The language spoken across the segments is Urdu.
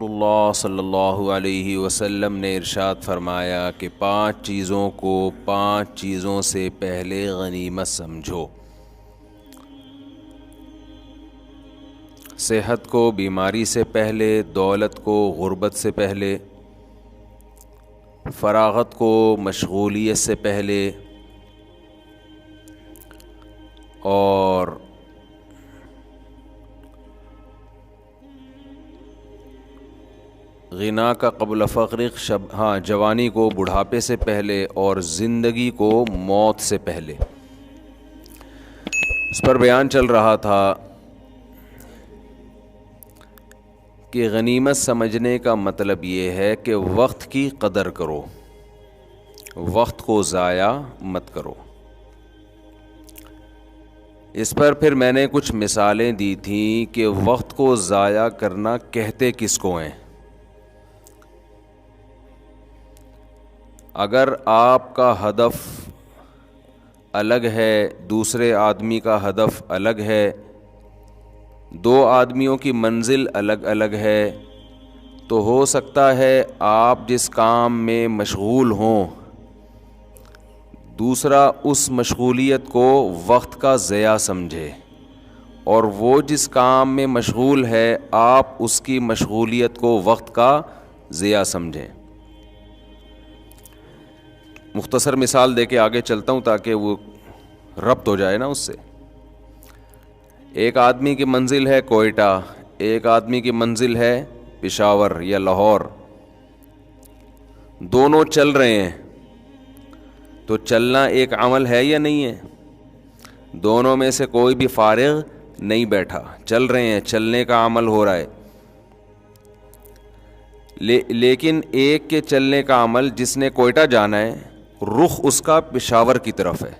اللہ صلی اللہ علیہ وسلم نے ارشاد فرمایا کہ 5 چیزوں کو 5 چیزوں سے پہلے غنیمت سمجھو۔ صحت کو بیماری سے پہلے، دولت کو غربت سے پہلے، فراغت کو مشغولیت سے پہلے، اور غنا کا قبل فقر، جوانی کو بڑھاپے سے پہلے، اور زندگی کو موت سے پہلے۔ اس پر بیان چل رہا تھا کہ غنیمت سمجھنے کا مطلب یہ ہے کہ وقت کی قدر کرو، وقت کو ضائع مت کرو۔ اس پر پھر میں نے کچھ مثالیں دی تھیں کہ وقت کو ضائع کرنا کہتے کس کو ہیں۔ اگر آپ کا ہدف الگ ہے، دوسرے آدمی کا ہدف الگ ہے، 2 آدمیوں کی منزل الگ الگ ہے، تو ہو سکتا ہے آپ جس کام میں مشغول ہوں، دوسرا اس مشغولیت کو وقت کا ضیاع سمجھے، اور وہ جس کام میں مشغول ہے آپ اس کی مشغولیت کو وقت کا ضیاع سمجھیں۔ مختصر مثال دے کے آگے چلتا ہوں تاکہ وہ ربط ہو جائے نا اس سے۔ ایک آدمی کی منزل ہے کوئٹہ، ایک آدمی کی منزل ہے پشاور یا لاہور، دونوں چل رہے ہیں، تو چلنا ایک عمل ہے یا نہیں ہے؟ دونوں میں سے کوئی بھی فارغ نہیں بیٹھا، چل رہے ہیں، چلنے کا عمل ہو رہا ہے۔ لیکن ایک کے چلنے کا عمل، جس نے کوئٹہ جانا ہے، رخ اس کا پشاور کی طرف ہے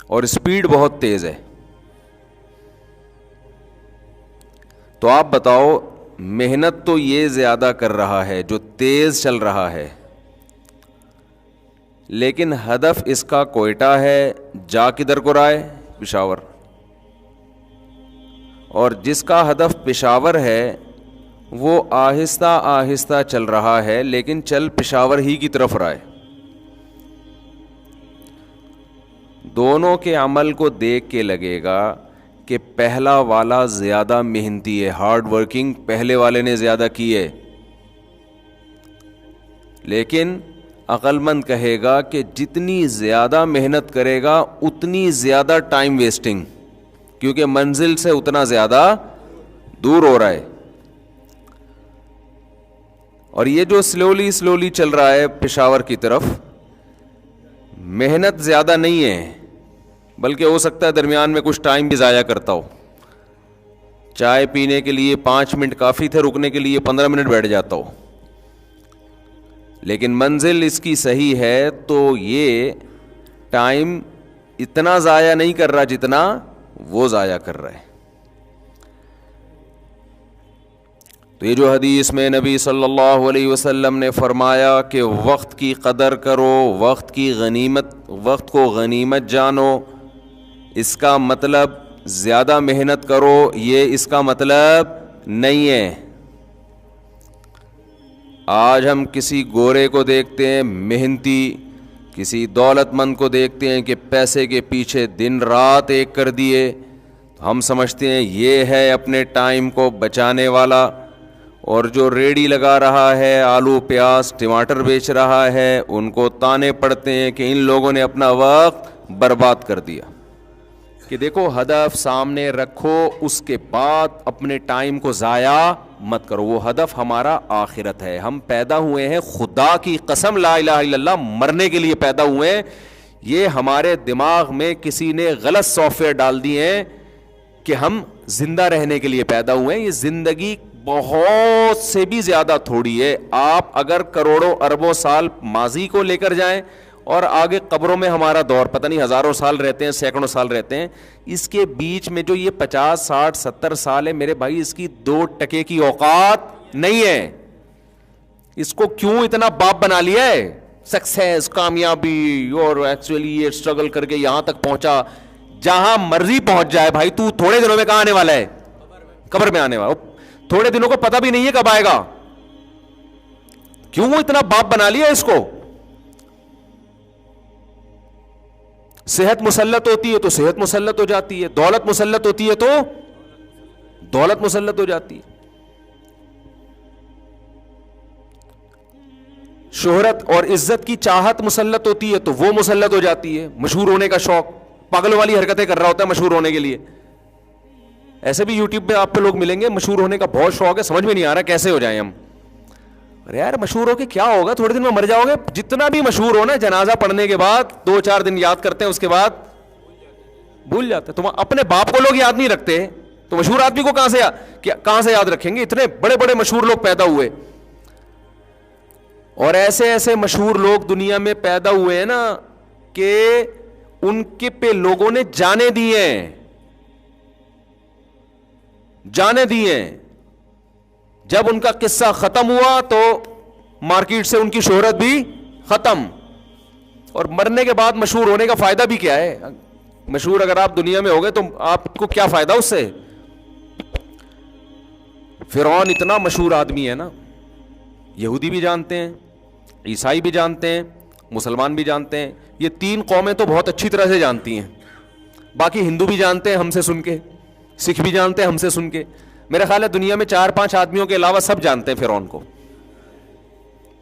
اور سپیڈ بہت تیز ہے، تو آپ بتاؤ محنت تو یہ زیادہ کر رہا ہے جو تیز چل رہا ہے، لیکن ہدف اس کا کوئٹہ ہے، جا کدھر کو رہا ہے؟ پشاور۔ اور جس کا ہدف پشاور ہے وہ آہستہ آہستہ چل رہا ہے، لیکن چل پشاور ہی کی طرف رہا ہے۔ دونوں کے عمل کو دیکھ کے لگے گا کہ پہلا والا زیادہ محنتی ہے، ہارڈ ورکنگ پہلے والے نے زیادہ کی ہے، لیکن عقل مند کہے گا کہ جتنی زیادہ محنت کرے گا اتنی زیادہ ٹائم ویسٹنگ، کیونکہ منزل سے اتنا زیادہ دور ہو رہا ہے۔ اور یہ جو سلولی چل رہا ہے پشاور کی طرف، محنت زیادہ نہیں ہے، بلکہ ہو سکتا ہے درمیان میں کچھ ٹائم بھی ضائع کرتا ہو۔ چائے پینے کے لیے 5 منٹ کافی تھے، رکنے کے لیے 15 منٹ بیٹھ جاتا ہو، لیکن منزل اس کی صحیح ہے تو یہ ٹائم اتنا ضائع نہیں کر رہا جتنا وہ ضائع کر رہا ہے۔ تو یہ جو حدیث میں نبی صلی اللہ علیہ وسلم نے فرمایا کہ وقت کی قدر کرو، وقت کو غنیمت جانو، اس کا مطلب زیادہ محنت کرو، یہ اس کا مطلب نہیں ہے۔ آج ہم کسی گورے کو دیکھتے ہیں محنتی، کسی دولت مند کو دیکھتے ہیں کہ پیسے کے پیچھے دن رات ایک کر دیے، ہم سمجھتے ہیں یہ ہے اپنے ٹائم کو بچانے والا، اور جو ریڑھی لگا رہا ہے، آلو پیاز ٹماٹر بیچ رہا ہے، ان کو تانے پڑتے ہیں کہ ان لوگوں نے اپنا وقت برباد کر دیا۔ کہ دیکھو ہدف سامنے رکھو، اس کے بعد اپنے ٹائم کو ضائع مت کرو۔ وہ ہدف ہمارا آخرت ہے، ہم پیدا ہوئے ہیں، خدا کی قسم لا الہ الا اللہ، مرنے کے لیے پیدا ہوئے ہیں۔ یہ ہمارے دماغ میں کسی نے غلط سافٹ ویئر ڈال دیے ہیں کہ ہم زندہ رہنے کے لیے پیدا ہوئے ہیں۔ یہ زندگی بہت سے بھی زیادہ تھوڑی ہے۔ آپ اگر کروڑوں اربوں سال ماضی کو لے کر جائیں، اور آگے قبروں میں ہمارا دور پتہ نہیں ہزاروں سال رہتے ہیں، سینکڑوں سال رہتے ہیں، اس کے بیچ میں جو یہ 50 60 70 سال ہے میرے بھائی، اس کی 2 ٹکے کی اوقات نہیں ہے۔ اس کو کیوں اتنا باپ بنا لیا ہے؟ سکسیس، کامیابی، اور ایکچولی یہ اسٹرگل کر کے یہاں تک پہنچا۔ جہاں مرضی پہنچ جائے بھائی، تو تھوڑے دنوں میں کہاں آنے والا ہے؟ قبر میں آنے والا۔ تھوڑے دنوں کو پتہ بھی نہیں ہے کب آئے گا. کیوں وہ اتنا باپ بنا لیا اس کو؟ صحت مسلط ہوتی ہے تو صحت مسلط ہو جاتی ہے, دولت مسلط ہوتی ہے تو دولت مسلط ہو جاتی ہے. شہرت اور عزت کی چاہت مسلط ہوتی ہے تو وہ مسلط ہو جاتی ہے. مشہور ہونے کا شوق, پاگلوں والی حرکتیں کر رہا ہوتا ہے مشہور ہونے کے لیے. ایسے بھی یوٹیوب پہ آپ پہ لوگ ملیں گے, مشہور ہونے کا بہت شوق ہے, سمجھ میں نہیں آ رہا کیسے ہو جائیں ہم. ارے یار مشہور ہو کے کیا ہوگا, تھوڑے دن میں مر جاؤ گے. جتنا بھی مشہور ہونا, جنازہ پڑھنے کے بعد 2-4 دن یاد کرتے ہیں, اس کے بعد بھول جاتے ہیں. تم اپنے باپ کو لوگ یاد نہیں رکھتے تو مشہور آدمی کو کہاں سے یاد رکھیں گے؟ اتنے بڑے بڑے مشہور لوگ پیدا ہوئے, اور ایسے ایسے مشہور لوگ دنیا میں پیدا ہوئے ہیں نا کہ ان کے پہ لوگوں نے جانے دیے ہیں. جب ان کا قصہ ختم ہوا تو مارکیٹ سے ان کی شہرت بھی ختم. اور مرنے کے بعد مشہور ہونے کا فائدہ بھی کیا ہے؟ مشہور اگر آپ دنیا میں ہو گئے تو آپ کو کیا فائدہ اس سے؟ فرعون اتنا مشہور آدمی ہے نا, یہودی بھی جانتے ہیں, عیسائی بھی جانتے ہیں, مسلمان بھی جانتے ہیں. یہ 3 قومیں تو بہت اچھی طرح سے جانتی ہیں. باقی ہندو بھی جانتے ہیں ہم سے سن کے, سکھ بھی جانتے ہیں ہم سے سن کے. میرا خیال ہے دنیا میں 4-5 آدمیوں کے علاوہ سب جانتے ہیں فرعون کو.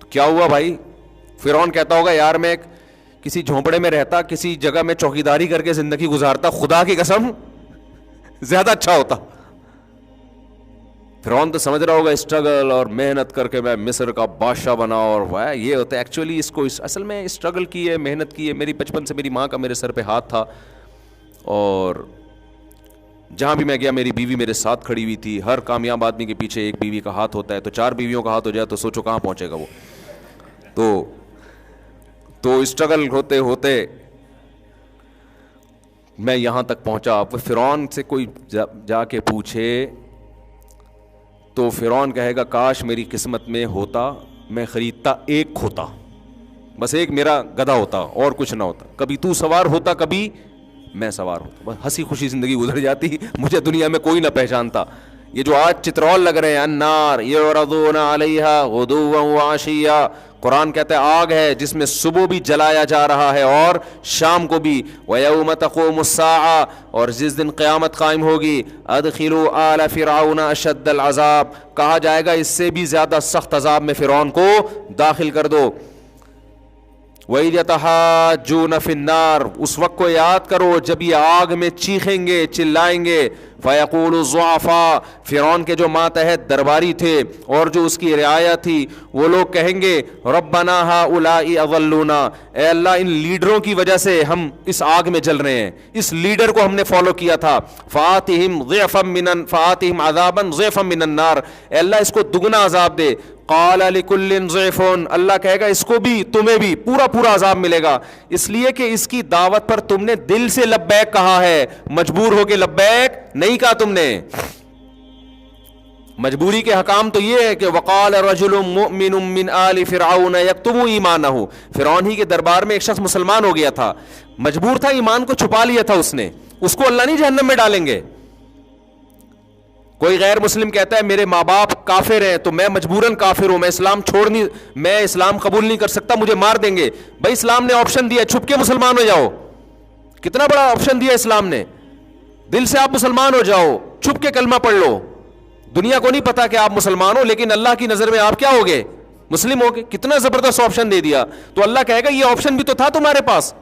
تو کیا ہوا بھائی؟ فرعون کہتا ہوگا یار میں کسی جھونپڑے میں رہتا, کسی جگہ میں چوکیداری کر کے زندگی گزارتا, خدا کی قسم زیادہ اچھا ہوتا. فرعون تو سمجھ رہا ہوگا اسٹرگل اور محنت کر کے میں مصر کا بادشاہ بنا, اور یہ ہوتا ہے. ایکچولی اس کو اصل میں اسٹرگل کی ہے, محنت کی ہے. میری بچپن سے میری ماں کا میرے سر پہ ہاتھ تھا, اور جہاں بھی میں گیا میری بیوی میرے ساتھ کھڑی ہوئی تھی. ہر کامیاب آدمی کے پیچھے ایک بیوی کا ہاتھ ہوتا ہے, تو 4 بیویوں کا ہاتھ ہو جائے تو سوچو کہاں پہنچے گا وہ. تو اسٹرگل ہوتے ہوتے میں یہاں تک پہنچا. اب فرعون سے کوئی جا کے پوچھے تو فرعون کہے گا کاش میری قسمت میں ہوتا, میں خریدتا ایک کھوتا, بس ایک میرا گدھا ہوتا اور کچھ نہ ہوتا. کبھی تو سوار ہوتا, کبھی میں سوار ہوتا, بس ہنسی خوشی زندگی گزر جاتی. مجھے دنیا میں کوئی نہ پہچانتا. یہ جو آج چترول لگ رہے ہیں, النار یعرضون علیہا غدوا وعشیا, قرآن کہتا ہے آگ ہے جس میں صبح بھی جلایا جا رہا ہے اور شام کو بھی. وَيَوْمَ تَقُومُ السَّاعَةُ, اور جس دن قیامت قائم ہوگی, أَدْخِلُوا آلَ فِرْعَوْنَ أَشَدَّ الْعَذَابِ, کہا جائے گا اس سے بھی زیادہ سخت عذاب میں فرعون کو داخل کر دو. وَإِذْ يَتَحَاجُّونَ فِي النَّارِ, اس وقت کو یاد کرو جب یہ آگ میں چیخیں گے, چلائیں گے. فَيَقُولُ الضُّعَفَاءُ, فرعون کے جو ماتحت درباری تھے اور جو اس کی رعایا تھی, وہ لوگ کہیں گے رَبَّنَا هَؤُلَاءِ أَضَلُّونَا, اے اللہ ان لیڈروں کی وجہ سے ہم اس آگ میں جل رہے ہیں, اس لیڈر کو ہم نے فالو کیا تھا. فَآتِهِمْ عَذَابًا ضِعْفًا مِّنَ النَّارِ, اے اللہ اس کو دگنا عذاب دے. قال لكل ضعف, اللہ کہے گا اس کو بھی تمہیں بھی پورا عذاب ملے گا, اس لیے کہ اس کی دعوت پر تم نے دل سے لبیک کہا ہے, مجبور ہو کے لبیک نہیں کہا تم نے. مجبوری کے حکام تو یہ ہے کہ وقال رجل مؤمن من آل فرعون یکتم ایمانہ, فرعون ہی کے دربار میں ایک شخص مسلمان ہو گیا تھا, مجبور تھا, ایمان کو چھپا لیا تھا اس نے, اس کو اللہ نہیں جہنم میں ڈالیں گے. کوئی غیر مسلم کہتا ہے میرے ماں باپ کافر ہیں تو میں مجبوراً کافر ہوں, میں اسلام قبول نہیں کر سکتا, مجھے مار دیں گے. بھائی اسلام نے آپشن دیا چھپ کے مسلمان ہو جاؤ, کتنا بڑا آپشن دیا اسلام نے. دل سے آپ مسلمان ہو جاؤ, چھپ کے کلمہ پڑھ لو, دنیا کو نہیں پتا کہ آپ مسلمان ہو, لیکن اللہ کی نظر میں آپ کیا ہوگے, مسلم ہوگے. کتنا زبردست آپشن دے دیا. تو اللہ کہے گا یہ آپشن بھی تو تھا تمہارے پاس,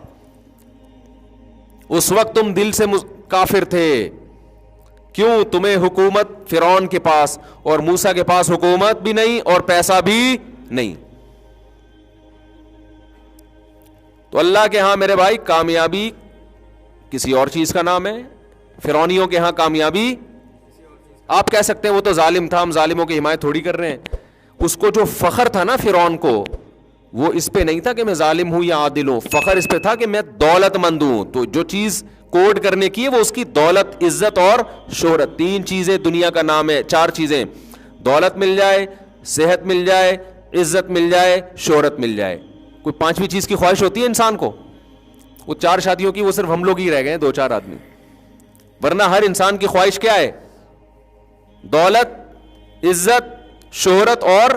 اس وقت تم دل سے کافر تھے. کیوں؟ تمہیں حکومت فرعون کے پاس اور موسیٰ کے پاس حکومت بھی نہیں اور پیسہ بھی نہیں. تو اللہ کے ہاں میرے بھائی کامیابی کسی اور چیز کا نام ہے, فرعونیوں کے ہاں کامیابی آپ کہہ سکتے ہیں وہ تو ظالم تھا, ہم ظالموں کی حمایت تھوڑی کر رہے ہیں. اس کو جو فخر تھا نا فرعون کو, وہ اس پہ نہیں تھا کہ میں ظالم ہوں یا عادل ہوں, فخر اس پہ تھا کہ میں دولت مند ہوں. تو جو چیز کوڈ کرنے کی ہے وہ اس کی دولت, عزت اور شہرت. 3 چیزیں دنیا کا نام ہے, 4 چیزیں, دولت مل جائے, صحت مل جائے, عزت مل جائے, شہرت مل جائے. کوئی 5ویں چیز کی خواہش ہوتی ہے انسان کو؟ وہ 4 شادیوں کی وہ صرف ہم لوگ ہی رہ گئے ہیں, 2-4 آدمی, ورنہ ہر انسان کی خواہش کیا ہے؟ دولت, عزت, شہرت اور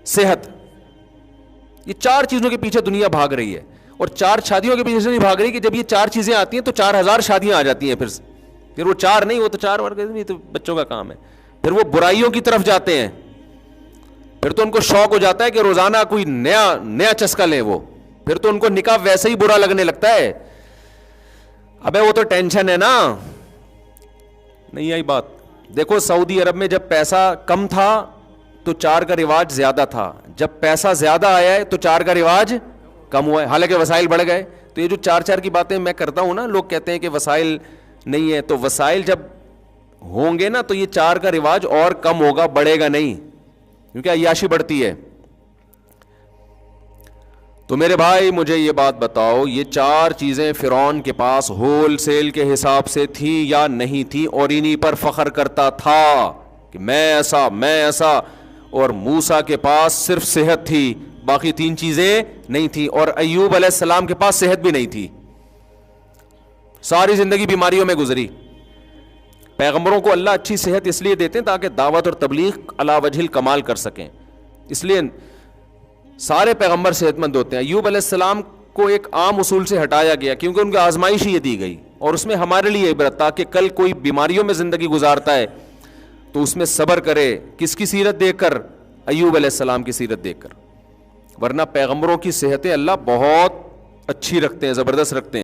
صحت. یہ 4 چیزوں کے پیچھے دنیا بھاگ رہی ہے, اور 4 شادیوں کے پیچھے سے نہیں بھاگ رہی کہ جب یہ 4 چیزیں آتی ہیں تو 4000 شادیاں آ جاتی ہیں. پھر وہ 4 نہیں, وہ تو 4 یہ تو بچوں کا کام ہے. پھر وہ برائیوں کی طرف جاتے ہیں, پھر تو ان کو شوق ہو جاتا ہے کہ روزانہ کوئی نیا چسکا لیں. وہ پھر تو ان کو نکاح ویسے ہی برا لگنے لگتا ہے. ابے وہ تو ٹینشن ہے نا. نہیں آئی بات؟ دیکھو سعودی عرب میں جب پیسہ کم تھا تو 4 کا رواج زیادہ تھا, جب پیسہ زیادہ آیا ہے تو 4 کا رواج کم ہوا ہے, حالانکہ وسائل بڑھ گئے. تو یہ جو 4 کی باتیں میں کرتا ہوں نا, لوگ کہتے ہیں کہ وسائل نہیں ہے, تو وسائل جب ہوں گے نا تو یہ 4 کا رواج اور کم ہوگا, بڑھے گا نہیں, کیونکہ عیاشی بڑھتی ہے. تو میرے بھائی مجھے یہ بات بتاؤ, یہ 4 چیزیں فرعون کے پاس ہول سیل کے حساب سے تھی یا نہیں تھی, اور انہی پر فخر کرتا تھا کہ میں ایسا, اور موسیٰ کے پاس صرف صحت تھی, باقی 3 چیزیں نہیں تھی. اور ایوب علیہ السلام کے پاس صحت بھی نہیں تھی, ساری زندگی بیماریوں میں گزری. پیغمبروں کو اللہ اچھی صحت اس لیے دیتے ہیں تاکہ دعوت اور تبلیغ علی وجہ الکمال کر سکیں, اس لیے سارے پیغمبر صحت مند ہوتے ہیں. ایوب علیہ السلام کو ایک عام اصول سے ہٹایا گیا کیونکہ ان کی آزمائش یہ دی گئی, اور اس میں ہمارے لیے عبرت تھا کہ کل کوئی بیماریوں میں زندگی گزارتا ہے تو اس میں صبر کرے. کس کی سیرت دیکھ کر؟ ایوب علیہ السلام کی سیرت دیکھ کر. ورنہ پیغمبروں کی صحتیں اللہ بہت اچھی رکھتے ہیں, زبردست رکھتے ہیں.